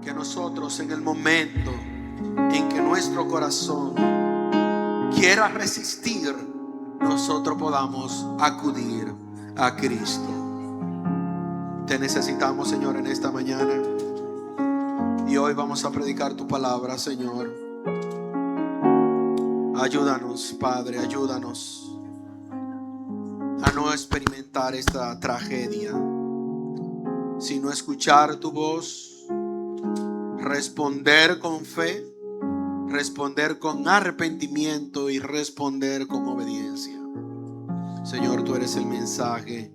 que nosotros en el momento en que nuestro corazón quiera resistir, nosotros podamos acudir a Cristo. Te necesitamos, Señor, en esta mañana. Y hoy vamos a predicar tu palabra, Señor. Ayúdanos, Padre, ayúdanos a no experimentar esta tragedia, sino escuchar tu voz, responder con fe, responder con arrepentimiento y responder con obediencia. Señor, tú eres el mensaje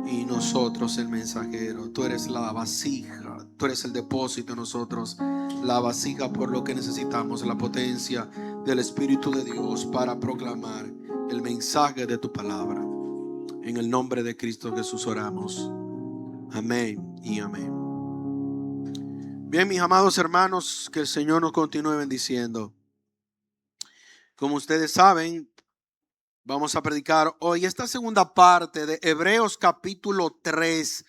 y nosotros el mensajero. Tú eres la vasija, tú eres el depósito, nosotros la vasija, por lo que necesitamos la potencia del Espíritu de Dios para proclamar el mensaje de tu palabra. En el nombre de Cristo Jesús oramos. Amén y amén. Bien, mis amados hermanos, que el Señor nos continúe bendiciendo. Como ustedes saben, vamos a predicar hoy esta segunda parte de Hebreos capítulo 3,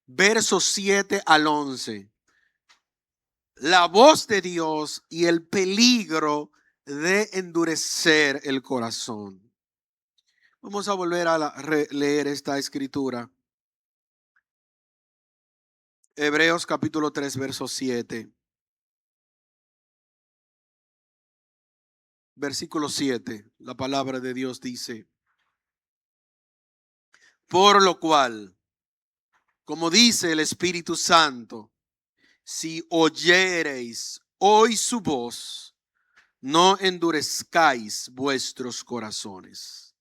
versos 7 al 11. La voz de Dios y el peligro de endurecer el corazón. Vamos a volver a leer esta escritura. Hebreos capítulo 3, verso 7. Versículo 7. La palabra de Dios dice: por lo cual, como dice el Espíritu Santo, si oyereis hoy su voz, no endurezcáis vuestros corazones,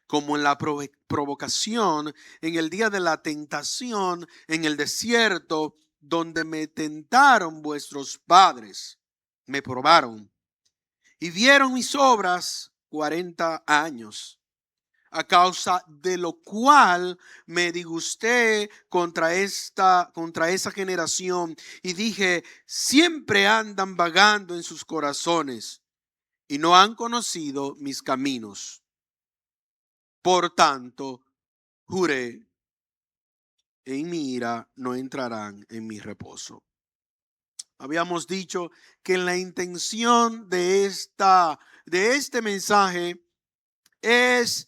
como en la provocación, en el día de la tentación, en el desierto, donde me tentaron vuestros padres, me probaron y vieron mis obras 40 años. A causa de lo cual me disgusté contra esa generación y dije: siempre andan vagando en sus corazones y no han conocido mis caminos. Por tanto, juré, en mi ira no entrarán en mi reposo. Habíamos dicho que la intención de este mensaje es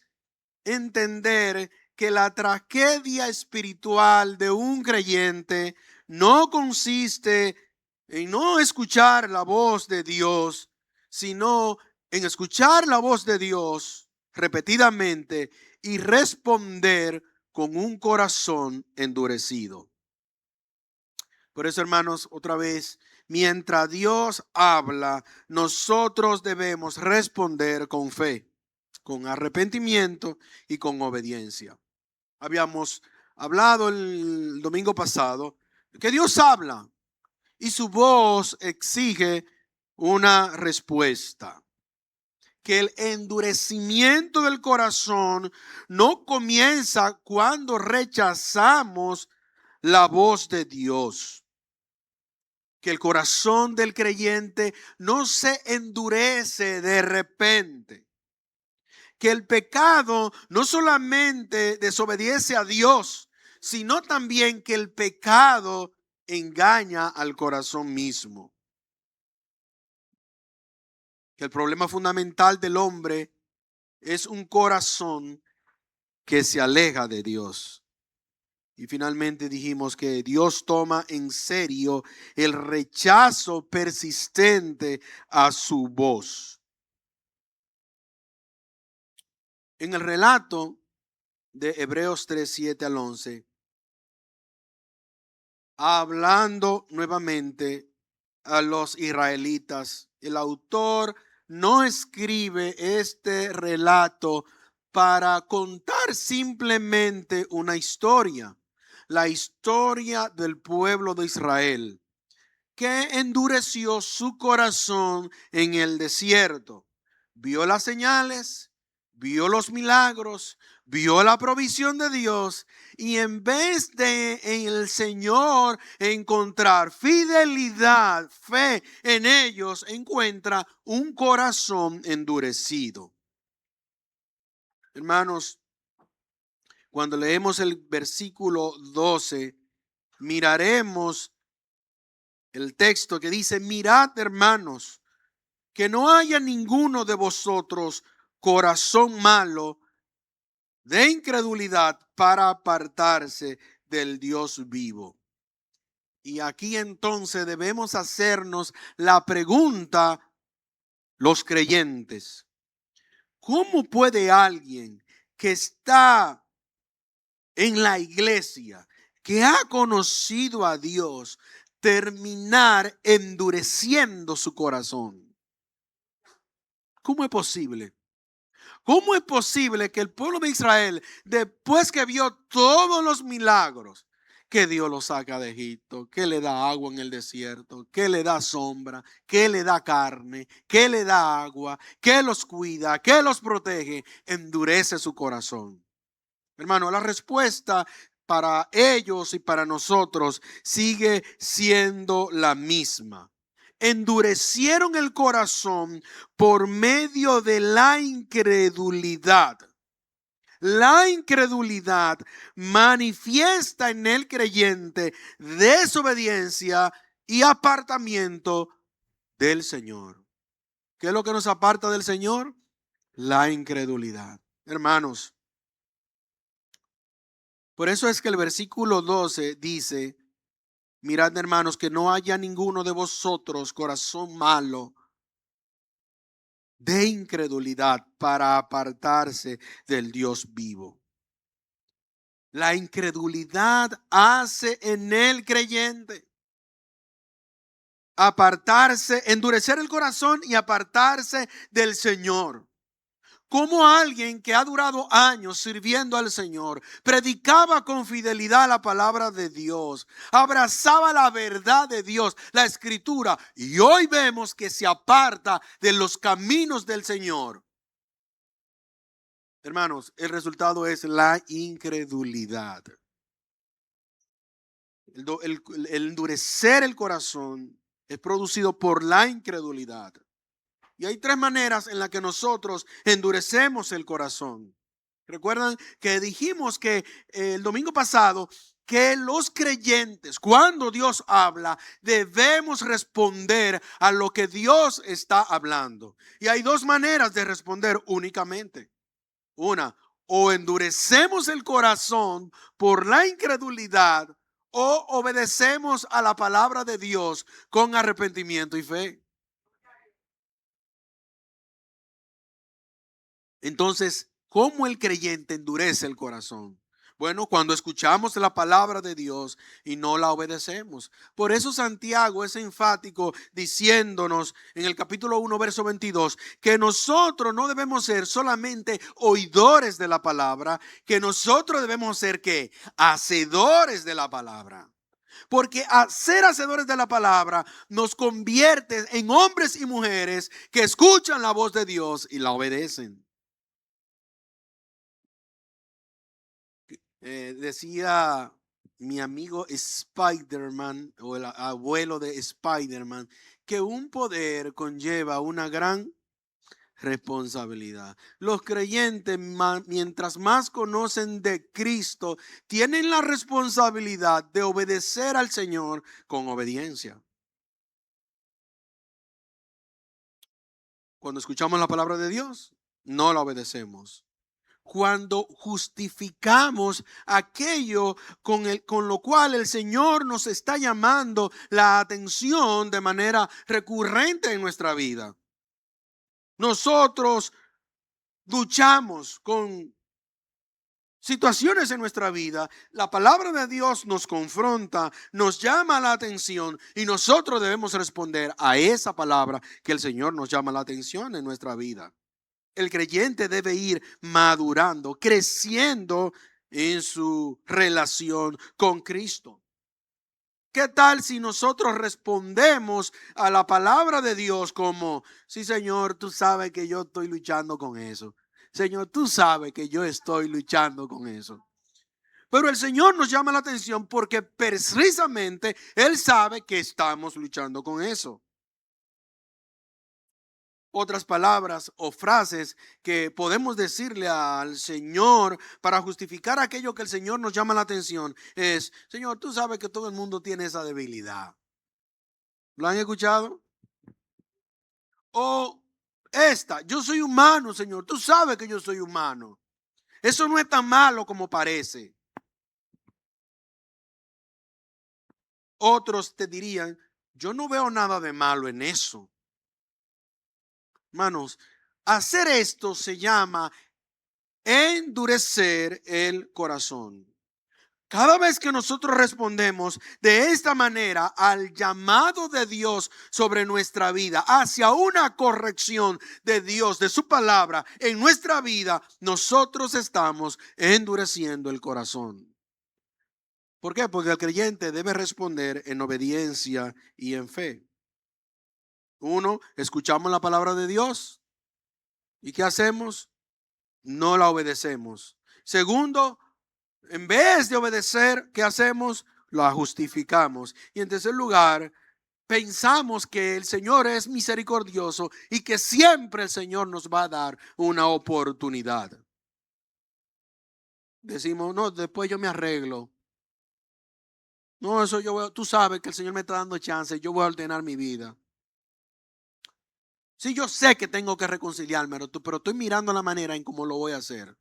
entender que la tragedia espiritual de un creyente no consiste en no escuchar la voz de Dios, sino en escuchar la voz de Dios repetidamente y responder con un corazón endurecido. Por eso, hermanos, otra vez, mientras Dios habla, nosotros debemos responder con fe, con arrepentimiento y con obediencia. Habíamos hablado el domingo pasado que Dios habla y su voz exige una respuesta. Que el endurecimiento del corazón no comienza cuando rechazamos la voz de Dios. Que el corazón del creyente no se endurece de repente. Que el pecado no solamente desobedece a Dios, sino también que el pecado engaña al corazón mismo. Que el problema fundamental del hombre es un corazón que se aleja de Dios. Y finalmente dijimos que Dios toma en serio el rechazo persistente a su voz. En el relato de Hebreos 3, 7 al 11, hablando nuevamente a los israelitas, el autor no escribe este relato para contar simplemente una historia, la historia del pueblo de Israel, que endureció su corazón en el desierto. Vio las señales, vio los milagros, vio la provisión de Dios, y en vez de en el Señor encontrar fidelidad, fe en ellos, encuentra un corazón endurecido. Hermanos, cuando leemos el versículo 12, miraremos el texto que dice: mirad, hermanos, que no haya ninguno de vosotros corazón malo de incredulidad para apartarse del Dios vivo. Y aquí entonces debemos hacernos la pregunta, los creyentes: ¿cómo puede alguien que está en la iglesia, que ha conocido a Dios, terminar endureciendo su corazón? ¿Cómo es posible? ¿Cómo es posible que el pueblo de Israel, después que vio todos los milagros, que Dios los saca de Egipto, que le da agua en el desierto, que le da sombra, que le da carne, que le da agua, que los cuida, que los protege, endurece su corazón? Hermano, la respuesta para ellos y para nosotros sigue siendo la misma. Endurecieron el corazón por medio de la incredulidad. La incredulidad manifiesta en el creyente desobediencia y apartamiento del Señor. ¿Qué es lo que nos aparta del Señor? La incredulidad. Hermanos, por eso es que el versículo 12 dice: mirad, hermanos, que no haya ninguno de vosotros corazón malo de incredulidad para apartarse del Dios vivo. La incredulidad hace en el creyente apartarse, endurecer el corazón y apartarse del Señor. Como alguien que ha durado años sirviendo al Señor, predicaba con fidelidad la palabra de Dios, abrazaba la verdad de Dios, la escritura, y hoy vemos que se aparta de los caminos del Señor. Hermanos, el resultado es la incredulidad. El endurecer el corazón es producido por la incredulidad. Y hay tres maneras en las que nosotros endurecemos el corazón. Recuerdan que dijimos que el domingo pasado que los creyentes, cuando Dios habla, debemos responder a lo que Dios está hablando. Y hay dos maneras de responder únicamente. Una, o endurecemos el corazón por la incredulidad, o obedecemos a la palabra de Dios con arrepentimiento y fe. Entonces, ¿cómo el creyente endurece el corazón? Bueno, cuando escuchamos la palabra de Dios y no la obedecemos. Por eso Santiago es enfático diciéndonos en el capítulo 1, verso 22, que nosotros no debemos ser solamente oidores de la palabra, que nosotros debemos ser ¿qué? Hacedores de la palabra. Porque a ser hacedores de la palabra nos convierte en hombres y mujeres que escuchan la voz de Dios y la obedecen. Decía mi amigo Spider-Man, o el abuelo de Spider-Man, que un poder conlleva una gran responsabilidad. Los creyentes, mientras más conocen de Cristo, tienen la responsabilidad de obedecer al Señor con obediencia. Cuando escuchamos la palabra de Dios, no la obedecemos. Cuando justificamos aquello con lo cual el Señor nos está llamando la atención de manera recurrente en nuestra vida. Nosotros luchamos con situaciones en nuestra vida. La palabra de Dios nos confronta, nos llama la atención y nosotros debemos responder a esa palabra que el Señor nos llama la atención en nuestra vida. El creyente debe ir madurando, creciendo en su relación con Cristo. ¿Qué tal si nosotros respondemos a la palabra de Dios como: sí, Señor, tú sabes que yo estoy luchando con eso? Señor, tú sabes que yo estoy luchando con eso. Pero el Señor nos llama la atención porque precisamente Él sabe que estamos luchando con eso. Otras palabras o frases que podemos decirle al Señor para justificar aquello que el Señor nos llama la atención es: Señor, tú sabes que todo el mundo tiene esa debilidad. ¿Lo han escuchado? O esta: yo soy humano, Señor, tú sabes que yo soy humano. Eso no es tan malo como parece. Otros te dirían: yo no veo nada de malo en eso. Hermanos, hacer esto se llama endurecer el corazón. Cada vez que nosotros respondemos de esta manera al llamado de Dios sobre nuestra vida, hacia una corrección de Dios, de su palabra en nuestra vida, nosotros estamos endureciendo el corazón. ¿Por qué? Porque el creyente debe responder en obediencia y en fe. Uno, escuchamos la palabra de Dios. ¿Y qué hacemos? No la obedecemos. Segundo, en vez de obedecer, ¿qué hacemos? La justificamos. Y en tercer lugar, pensamos que el Señor es misericordioso y que siempre el Señor nos va a dar una oportunidad. Decimos: no, después yo me arreglo. No, eso tú sabes que el Señor me está dando chance, yo voy a ordenar mi vida. Sí, yo sé que tengo que reconciliarme, pero estoy mirando la manera en cómo lo voy a hacer.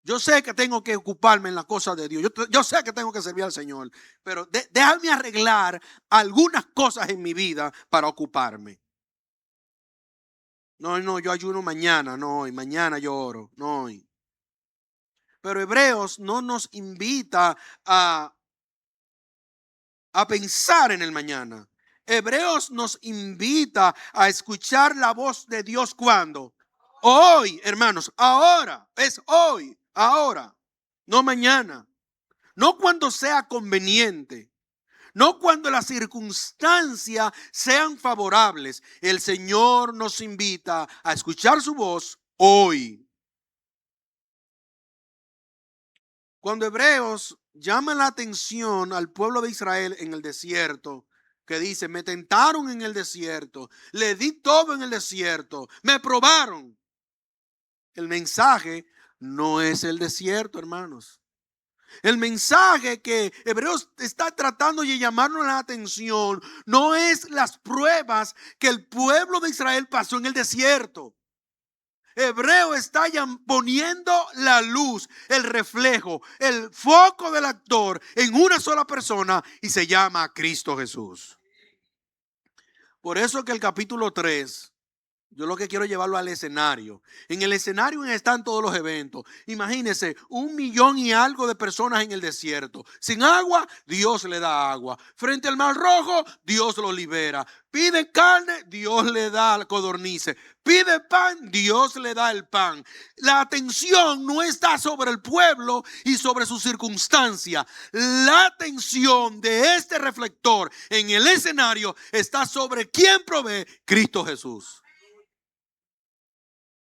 Yo sé que tengo que ocuparme en las cosas de Dios. Yo sé que tengo que servir al Señor. Pero déjame arreglar algunas cosas en mi vida para ocuparme. No, yo ayuno mañana, no, y mañana yo oro, no. Pero Hebreos no nos invita a pensar en el mañana. Hebreos nos invita a escuchar la voz de Dios. ¿Cuándo? Hoy, hermanos, ahora, es hoy, ahora, no mañana. No cuando sea conveniente, no cuando las circunstancias sean favorables. El Señor nos invita a escuchar su voz hoy. Cuando Hebreos llama la atención al pueblo de Israel en el desierto, que dice: me tentaron en el desierto, le di todo en el desierto, me probaron. El mensaje no es el desierto, hermanos. El mensaje que Hebreos está tratando de llamarnos la atención no es las pruebas que el pueblo de Israel pasó en el desierto. Hebreo está poniendo la luz, el reflejo, el foco del actor en una sola persona, y se llama Cristo Jesús. Por eso que el capítulo 3, yo lo que quiero llevarlo al escenario. En el escenario están todos los eventos. Imagínense, 1,000,000 y algo de personas en el desierto. Sin agua, Dios le da agua. Frente al mar rojo, Dios lo libera. Pide carne, Dios le da codornices. Pide pan, Dios le da el pan. La atención no está sobre el pueblo y sobre su circunstancia. La atención de este reflector en el escenario está sobre quien provee: Cristo Jesús.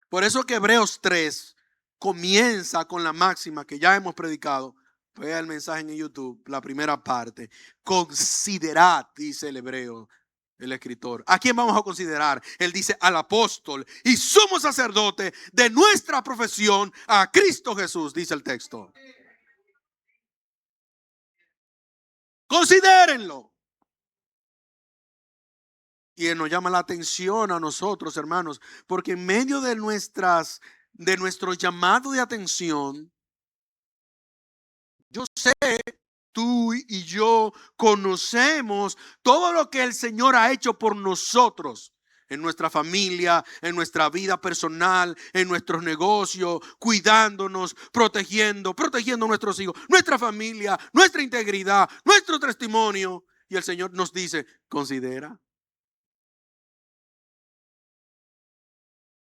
Por eso que Hebreos 3 comienza con la máxima que ya hemos predicado. Vea el mensaje en YouTube, la primera parte. Considerad, dice el hebreo, el escritor. ¿A quién vamos a considerar? Él dice: al apóstol y sumo sacerdote de nuestra profesión, a Cristo Jesús, dice el texto. Considérenlo. Y él nos llama la atención a nosotros, hermanos, porque en medio de nuestro llamado de atención, yo sé, tú y yo conocemos todo lo que el Señor ha hecho por nosotros. En nuestra familia, en nuestra vida personal, en nuestros negocios, cuidándonos, protegiendo a nuestros hijos, nuestra familia, nuestra integridad, nuestro testimonio. Y el Señor nos dice: considera.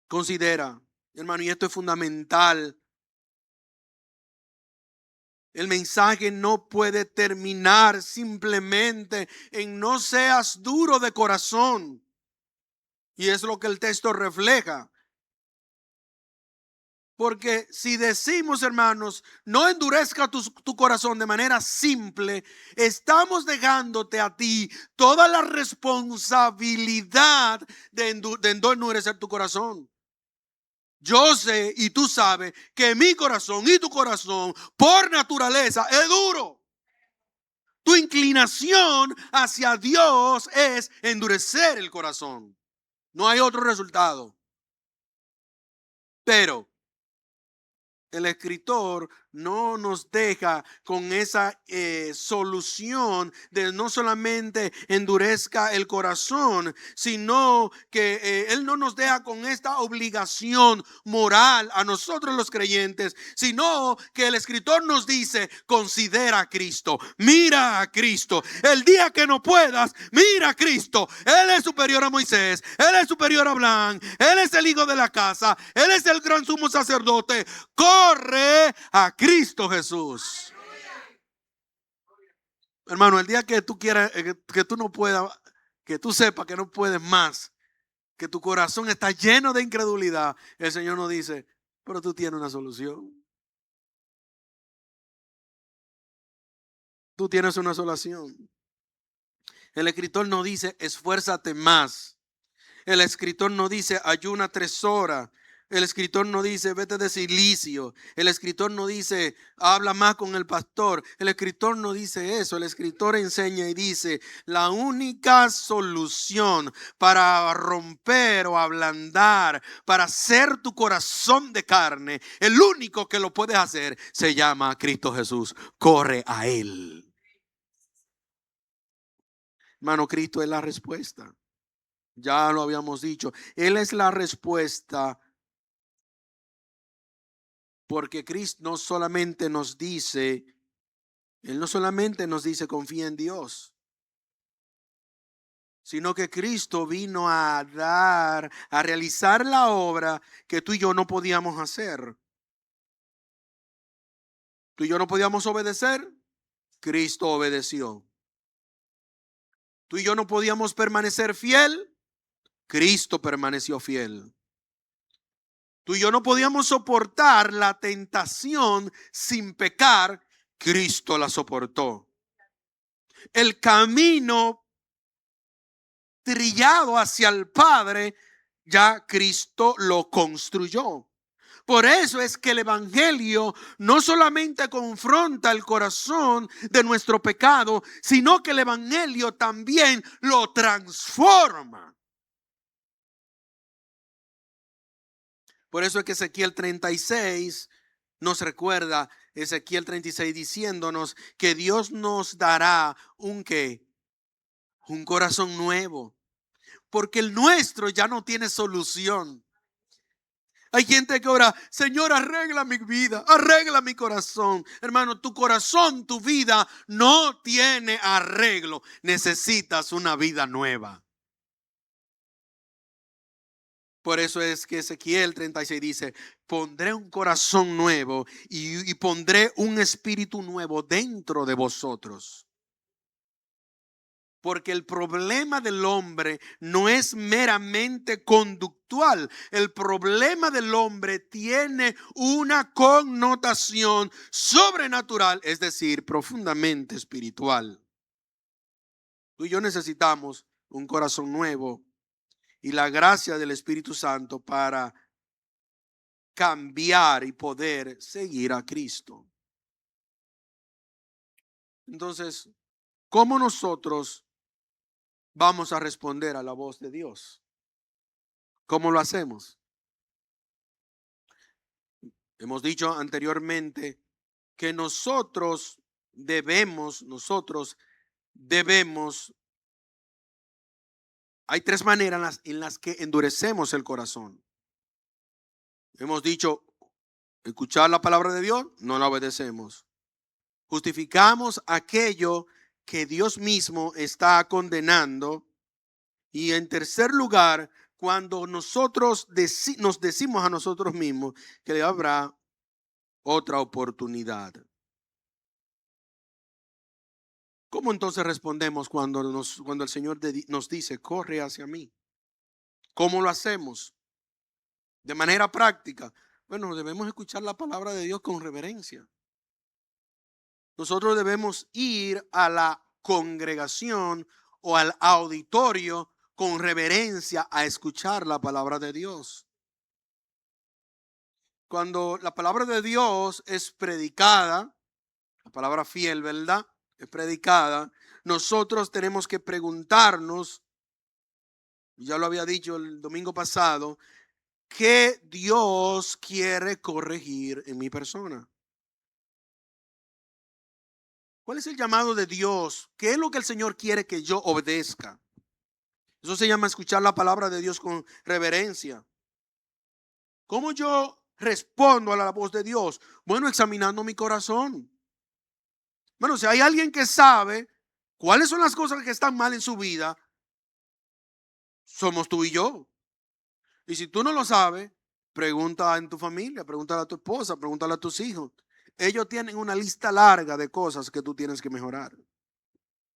Considera, hermano, y esto es fundamental. El mensaje no puede terminar simplemente en: no seas duro de corazón. Y es lo que el texto refleja. Porque si decimos, hermanos, no endurezca tu corazón de manera simple, estamos dejándote a ti toda la responsabilidad de no endurecer tu corazón. Yo sé y tú sabes que mi corazón y tu corazón por naturaleza es duro. Tu inclinación hacia Dios es endurecer el corazón. No hay otro resultado. Pero el escritor no nos deja con esa solución de no solamente endurezca el corazón, sino que Él no nos deja con esta obligación moral a nosotros los creyentes, sino que el escritor nos dice, considera a Cristo, mira a Cristo. El día que no puedas, mira a Cristo. Él es superior a Moisés, Él es superior a Abraham, Él es el hijo de la casa, Él es el gran sumo sacerdote. Corre a Cristo Jesús. Hermano, el día que tú quieras, que tú no puedas, que tú sepas que no puedes más, que tu corazón está lleno de incredulidad, el Señor nos dice, pero tú tienes una solución. Tú tienes una solución. El escritor no dice, esfuérzate más. El escritor no dice, ayuna 3 horas. El escritor no dice, vete de silicio. El escritor no dice, habla más con el pastor. El escritor no dice eso. El escritor enseña y dice, la única solución para romper o ablandar, para hacer tu corazón de carne, el único que lo puede hacer se llama Cristo Jesús. Corre a Él. Hermano, Cristo es la respuesta. Ya lo habíamos dicho. Él es la respuesta. Porque Cristo no solamente nos dice, Él no solamente nos dice confía en Dios, sino que Cristo vino a realizar la obra que tú y yo no podíamos hacer. Tú y yo no podíamos obedecer, Cristo obedeció. Tú y yo no podíamos permanecer fiel, Cristo permaneció fiel. Tú y yo no podíamos soportar la tentación sin pecar, Cristo la soportó. El camino trillado hacia el Padre, ya Cristo lo construyó. Por eso es que el evangelio no solamente confronta el corazón de nuestro pecado, sino que el evangelio también lo transforma. Por eso es que Ezequiel 36 nos recuerda, Ezequiel 36 diciéndonos que Dios nos dará un corazón nuevo, porque el nuestro ya no tiene solución. Hay gente que ora, Señor, arregla mi vida, arregla mi corazón. Hermano, tu corazón, tu vida no tiene arreglo. Necesitas una vida nueva. Por eso es que Ezequiel 36 dice, pondré un corazón nuevo y pondré un espíritu nuevo dentro de vosotros. Porque el problema del hombre no es meramente conductual. El problema del hombre tiene una connotación sobrenatural, es decir, profundamente espiritual. Tú y yo necesitamos un corazón nuevo y la gracia del Espíritu Santo para cambiar y poder seguir a Cristo. Entonces, ¿cómo nosotros vamos a responder a la voz de Dios? ¿Cómo lo hacemos? Hemos dicho anteriormente que nosotros debemos, hay 3 maneras en las que endurecemos el corazón. Hemos dicho, escuchar la palabra de Dios, no la obedecemos. Justificamos aquello que Dios mismo está condenando. Y en tercer lugar, cuando nosotros nos decimos a nosotros mismos que habrá otra oportunidad. ¿Cómo entonces respondemos cuando el Señor nos dice, corre hacia mí? ¿Cómo lo hacemos? De manera práctica. Bueno, debemos escuchar la palabra de Dios con reverencia. Nosotros debemos ir a la congregación o al auditorio con reverencia a escuchar la palabra de Dios. Cuando la palabra de Dios es predicada, la palabra fiel, ¿verdad? Es predicada, nosotros tenemos que preguntarnos, ya lo había dicho el domingo pasado, ¿qué Dios quiere corregir en mi persona? ¿Cuál es el llamado de Dios? ¿Qué es lo que el Señor quiere que yo obedezca? Eso se llama escuchar la palabra de Dios con reverencia. ¿Cómo yo respondo a la voz de Dios? Bueno, examinando mi corazón. Bueno, si hay alguien que sabe cuáles son las cosas que están mal en su vida, somos tú y yo. Y si tú no lo sabes, pregunta en tu familia, pregúntale a tu esposa, pregúntale a tus hijos. Ellos tienen una lista larga de cosas que tú tienes que mejorar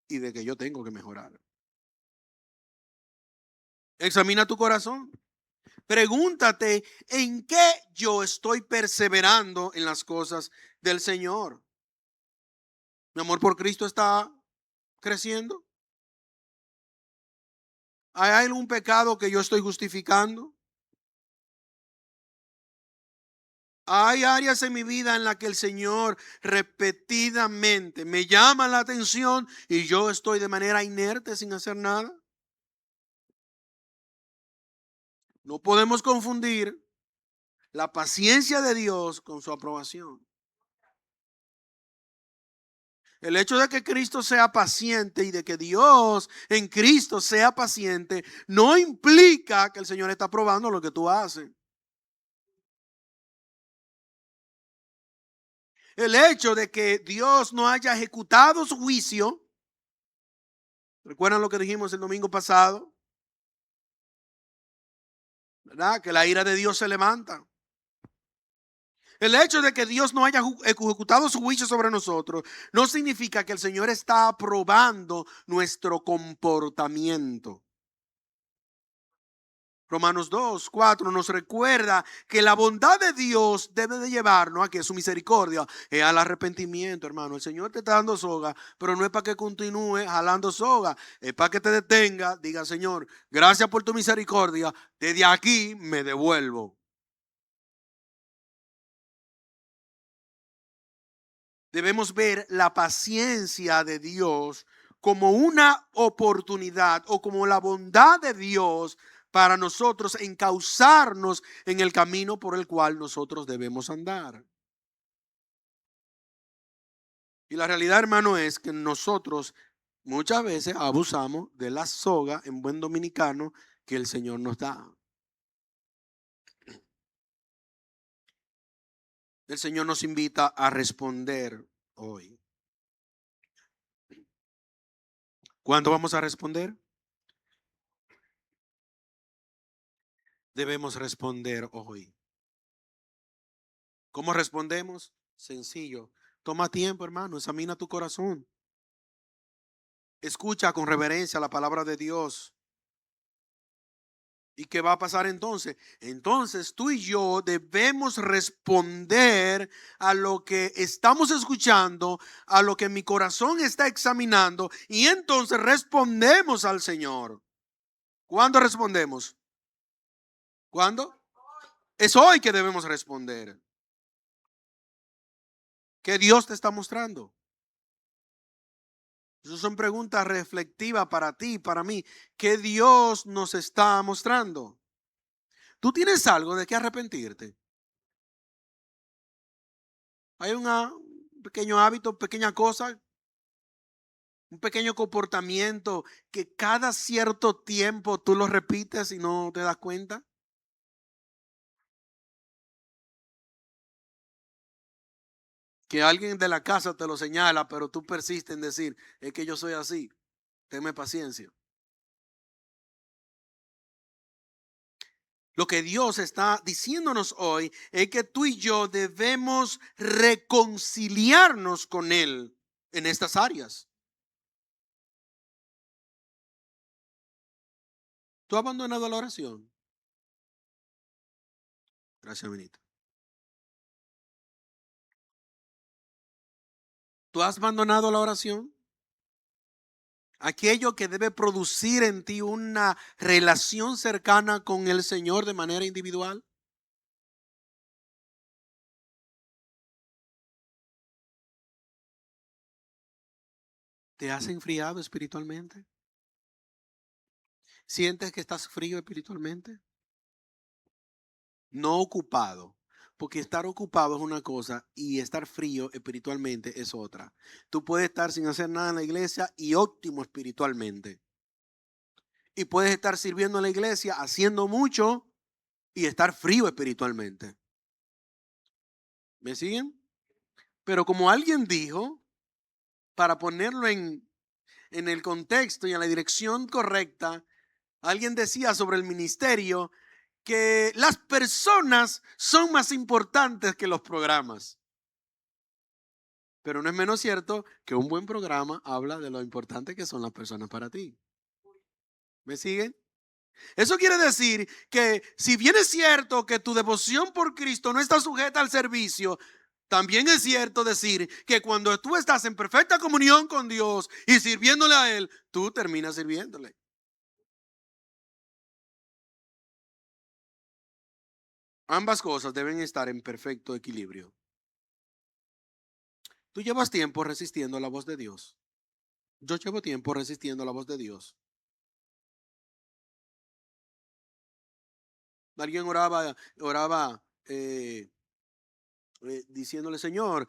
y de que yo tengo que mejorar. Examina tu corazón. Pregúntate en qué yo estoy perseverando en las cosas del Señor. Mi amor por Cristo está creciendo. ¿Hay algún pecado que yo estoy justificando? Hay áreas en mi vida en las que el Señor repetidamente me llama la atención y yo estoy de manera inerte sin hacer nada. No podemos confundir la paciencia de Dios con su aprobación. El hecho de que Cristo sea paciente y de que Dios en Cristo sea paciente no implica que el Señor está aprobando lo que tú haces. El hecho de que Dios no haya ejecutado su juicio, ¿recuerdan lo que dijimos el domingo pasado? ¿Verdad? Que la ira de Dios se levanta. El hecho de que Dios no haya ejecutado su juicio sobre nosotros no significa que el Señor está aprobando nuestro comportamiento. Romanos 2:4 nos recuerda que la bondad de Dios debe de llevarnos a que su misericordia es al arrepentimiento, hermano. El Señor te está dando soga, pero no es para que continúe jalando soga, es para que te detenga, diga: Señor, gracias por tu misericordia, desde aquí me devuelvo. Debemos ver la paciencia de Dios como una oportunidad o como la bondad de Dios para nosotros encauzarnos en el camino por el cual nosotros debemos andar. Y la realidad, hermano, es que nosotros muchas veces abusamos de la soga en buen dominicano que el Señor nos da. El Señor nos invita a responder hoy. ¿Cuándo vamos a responder? Debemos responder hoy. ¿Cómo respondemos? Sencillo. Toma tiempo, hermano. Examina tu corazón. Escucha con reverencia la palabra de Dios. ¿Y qué va a pasar entonces? Entonces tú y yo debemos responder a lo que estamos escuchando, a lo que mi corazón está examinando, y entonces respondemos al Señor. ¿Cuándo respondemos? ¿Cuándo? Es hoy que debemos responder. ¿Qué Dios te está mostrando? Esas son preguntas reflexivas para ti y para mí. ¿Qué Dios nos está mostrando? ¿Tú tienes algo de qué arrepentirte? Hay un pequeño hábito, pequeña cosa, un pequeño comportamiento que cada cierto tiempo tú lo repites y no te das cuenta. Que alguien de la casa te lo señala, pero tú persistes en decir: es que yo soy así. Tenme paciencia. Lo que Dios está diciéndonos hoy es que tú y yo debemos reconciliarnos con Él en estas áreas. ¿Tú has abandonado la oración? Gracias, Benito. ¿Tú has abandonado la oración? Aquello que debe producir en ti una relación cercana con el Señor de manera individual. ¿Te has enfriado espiritualmente? ¿Sientes que estás frío espiritualmente? No ocupado. Porque estar ocupado es una cosa y estar frío espiritualmente es otra. Tú puedes estar sin hacer nada en la iglesia y óptimo espiritualmente. Y puedes estar sirviendo en la iglesia haciendo mucho y estar frío espiritualmente. ¿Me siguen? Pero como alguien dijo, para ponerlo en el contexto y en la dirección correcta, alguien decía sobre el ministerio que las personas son más importantes que los programas. Pero no es menos cierto que un buen programa habla de lo importante que son las personas para ti. ¿Me siguen? Eso quiere decir que si bien es cierto que tu devoción por Cristo no está sujeta al servicio, también es cierto decir que cuando tú estás en perfecta comunión con Dios y sirviéndole a Él, tú terminas sirviéndole. Ambas cosas deben estar en perfecto equilibrio. Tú llevas tiempo resistiendo la voz de Dios. Yo llevo tiempo resistiendo la voz de Dios. Alguien oraba diciéndole, Señor,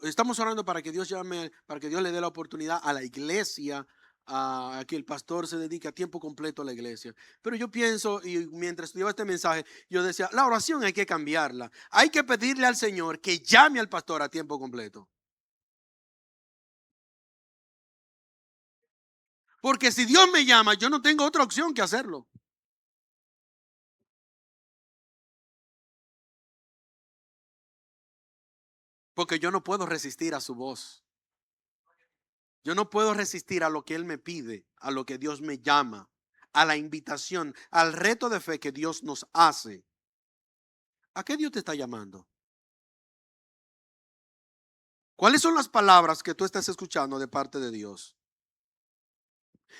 estamos orando para que Dios llame, para que Dios le dé la oportunidad a la iglesia, a que el pastor se dedique a tiempo completo a la iglesia. Pero yo pienso, y mientras estudiaba este mensaje, yo decía, la oración hay que cambiarla. Hay que pedirle al Señor que llame al pastor a tiempo completo. Porque si Dios me llama, yo no tengo otra opción que hacerlo. Porque yo no puedo resistir a su voz. Yo no puedo resistir a lo que Él me pide, a lo que Dios me llama, a la invitación, al reto de fe que Dios nos hace. ¿A qué Dios te está llamando? ¿Cuáles son las palabras que tú estás escuchando de parte de Dios?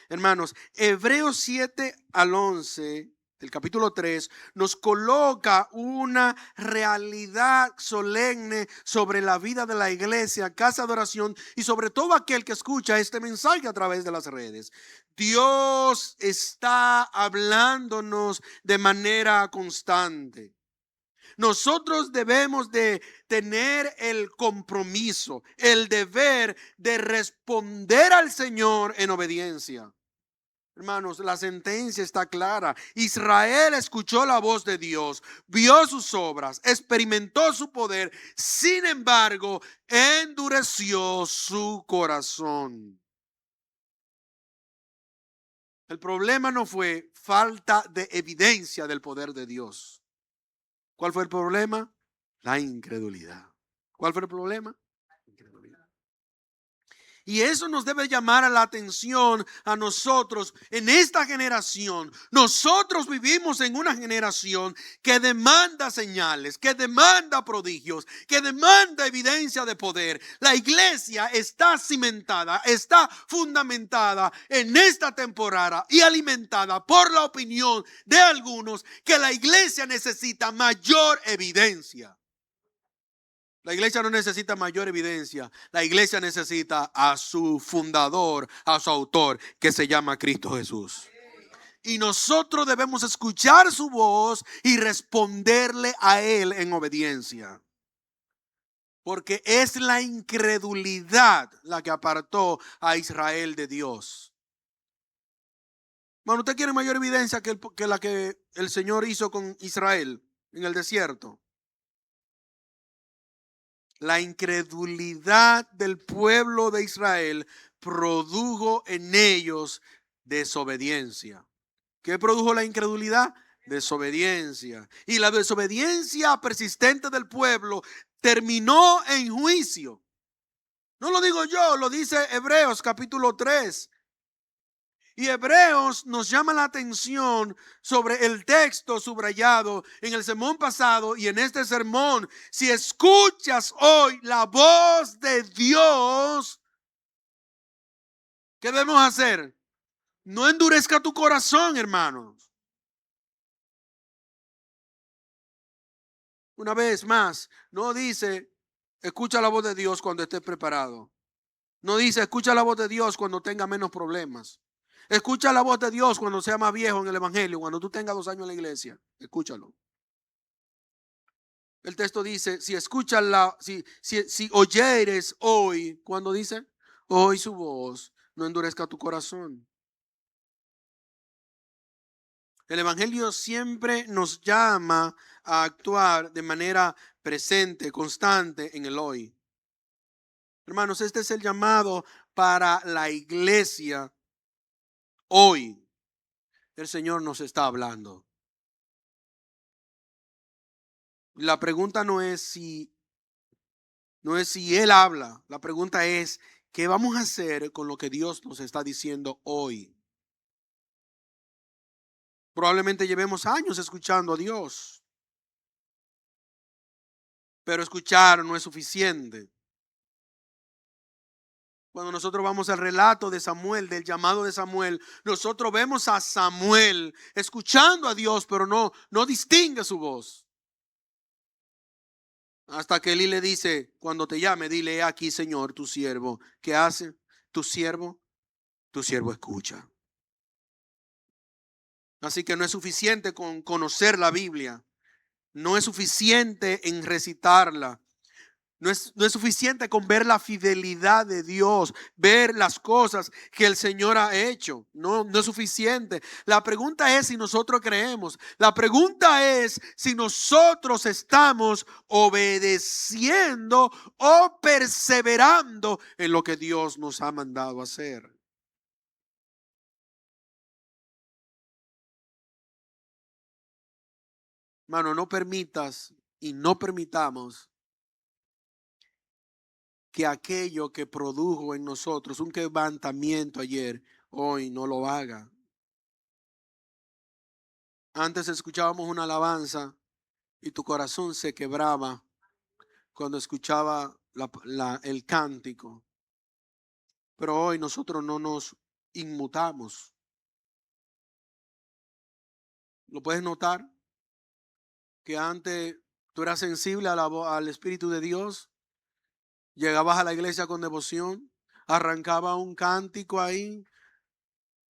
Hermanos, Hebreos 7 al 11 del capítulo 3 nos coloca una realidad solemne sobre la vida de la iglesia, casa de oración y sobre todo aquel que escucha este mensaje a través de las redes. Dios está hablándonos de manera constante. Nosotros debemos de tener el compromiso, el deber de responder al Señor en obediencia. Hermanos, la sentencia está clara. Israel escuchó la voz de Dios, vio sus obras, experimentó su poder. Sin embargo, endureció su corazón. El problema no fue falta de evidencia del poder de Dios. ¿Cuál fue el problema? La incredulidad. ¿Cuál fue el problema? Incredulidad. Y eso nos debe llamar a la atención a nosotros en esta generación. Nosotros vivimos en una generación que demanda señales, que demanda prodigios, que demanda evidencia de poder. La iglesia está cimentada, está fundamentada en esta temporada y alimentada por la opinión de algunos que la iglesia necesita mayor evidencia. La iglesia no necesita mayor evidencia. La iglesia necesita a su fundador, a su autor, que se llama Cristo Jesús. Y nosotros debemos escuchar su voz y responderle a Él en obediencia. Porque es la incredulidad la que apartó a Israel de Dios. Bueno, ¿usted quiere mayor evidencia que la que el Señor hizo con Israel en el desierto? La incredulidad del pueblo de Israel produjo en ellos desobediencia. ¿Qué produjo la incredulidad? Desobediencia. Y la desobediencia persistente del pueblo terminó en juicio. No lo digo yo, lo dice Hebreos capítulo 3. Y Hebreos nos llama la atención sobre el texto subrayado en el sermón pasado y en este sermón. Si escuchas hoy la voz de Dios, ¿qué debemos hacer? No endurezca tu corazón, hermanos. Una vez más, no dice, escucha la voz de Dios cuando estés preparado. No dice, escucha la voz de Dios cuando tenga menos problemas. Escucha la voz de Dios cuando sea más viejo en el evangelio, cuando tú tengas 2 años en la iglesia. Escúchalo. El texto dice, si escuchas si oyeres hoy, cuando dice, hoy su voz, no endurezca tu corazón. El evangelio siempre nos llama a actuar de manera presente, constante en el hoy. Hermanos, este es el llamado para la iglesia hoy. El Señor nos está hablando. La pregunta no es si Él habla. La pregunta es, ¿qué vamos a hacer con lo que Dios nos está diciendo hoy? Probablemente llevemos años escuchando a Dios, pero escuchar no es suficiente. Cuando nosotros vamos al relato de Samuel, del llamado de Samuel, nosotros vemos a Samuel escuchando a Dios, pero no distingue su voz. Hasta que Elí le dice, cuando te llame, dile aquí, Señor, tu siervo. ¿Qué hace? Tu siervo escucha. Así que no es suficiente con conocer la Biblia. No es suficiente en recitarla. No es suficiente con ver la fidelidad de Dios, ver las cosas que el Señor ha hecho. No es suficiente. La pregunta es si nosotros creemos. La pregunta es si nosotros estamos obedeciendo o perseverando en lo que Dios nos ha mandado hacer. Hermano, no permitas y no permitamos que aquello que produjo en nosotros un quebrantamiento ayer, hoy no lo haga. Antes escuchábamos una alabanza y tu corazón se quebraba cuando escuchaba el cántico. Pero hoy nosotros no nos inmutamos. ¿Lo puedes notar? Que antes tú eras sensible al Espíritu de Dios. Llegabas a la iglesia con devoción. Arrancaba un cántico ahí.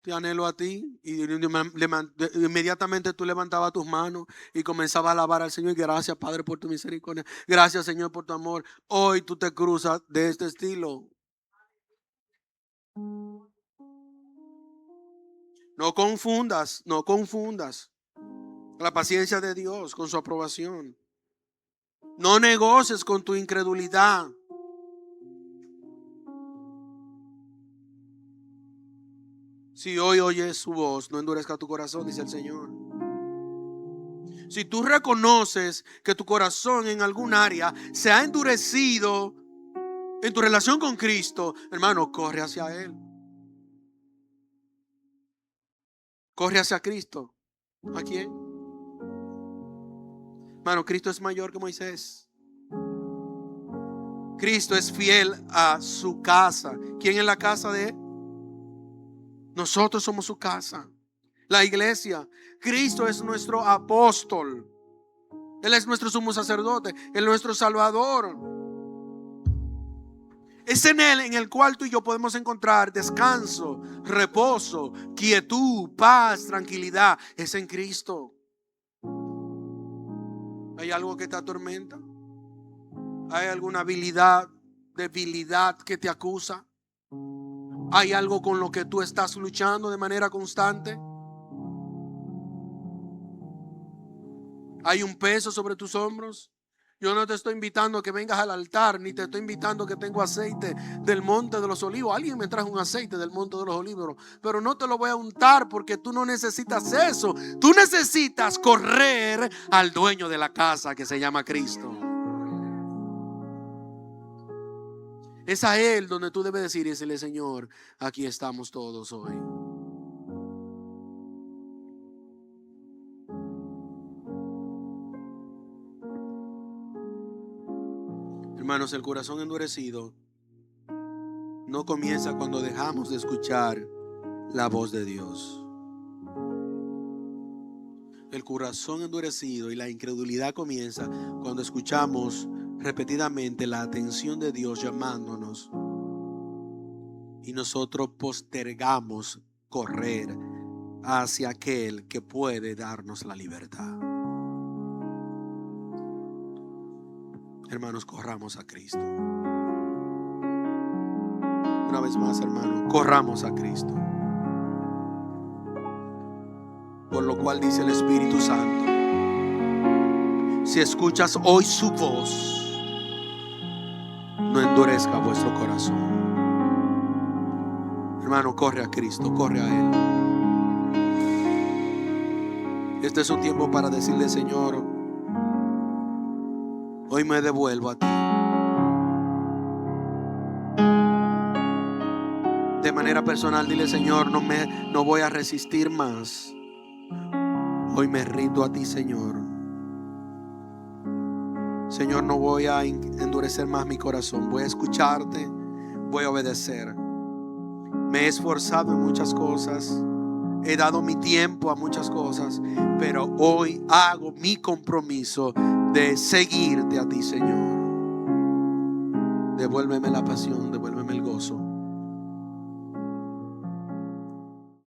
Te anhelo a ti, y inmediatamente tú levantabas tus manos y comenzabas a alabar al Señor. Gracias, Padre, por tu misericordia. Gracias, Señor, por tu amor. Hoy tú te cruzas de este estilo. No confundas la paciencia de Dios con su aprobación. No negocies con tu incredulidad. Si hoy oyes su voz, no endurezca tu corazón, dice el Señor. Si tú reconoces que tu corazón en algún área se ha endurecido en tu relación con Cristo, hermano, corre hacia Él. Corre hacia Cristo. ¿A quién? Hermano, Cristo es mayor que Moisés. Cristo es fiel a su casa. ¿Quién es la casa de Él? Nosotros somos su casa. La iglesia. Cristo es nuestro apóstol. Él es nuestro sumo sacerdote. Él es nuestro salvador. Es en Él en el cual tú y yo podemos encontrar descanso, reposo, quietud, paz, tranquilidad. Es en Cristo. ¿Hay algo que te atormenta? ¿Hay alguna debilidad que te acusa? ¿Hay algo con lo que tú estás luchando de manera constante? ¿Hay un peso sobre tus hombros? Yo no te estoy invitando a que vengas al altar, ni te estoy invitando a que tengo aceite del monte de los olivos. Alguien me trajo un aceite del monte de los olivos, pero no te lo voy a untar porque tú no necesitas eso. Tú necesitas correr al dueño de la casa que se llama Cristo. Es a Él donde tú debes decir y decirle: Señor, aquí estamos todos hoy. Hermanos, el corazón endurecido no comienza cuando dejamos de escuchar la voz de Dios. El corazón endurecido y la incredulidad comienza cuando escuchamos repetidamente la atención de Dios llamándonos y nosotros postergamos correr hacia aquel que puede darnos la libertad. Hermanos, corramos a Cristo. Una vez más, hermano, corramos a Cristo. Por lo cual dice el Espíritu Santo: si escuchas hoy su voz, no endurezca vuestro corazón. Hermano, corre a Cristo, corre a Él. Este es un tiempo para decirle: Señor, hoy me devuelvo a ti. De manera personal, dile: Señor, no voy a resistir más. Hoy me rindo a ti, Señor. Señor, no voy a endurecer más mi corazón. Voy a escucharte, voy a obedecer. Me he esforzado en muchas cosas. He dado mi tiempo a muchas cosas. Pero hoy hago mi compromiso de seguirte a ti, Señor. Devuélveme la pasión, devuélveme el gozo.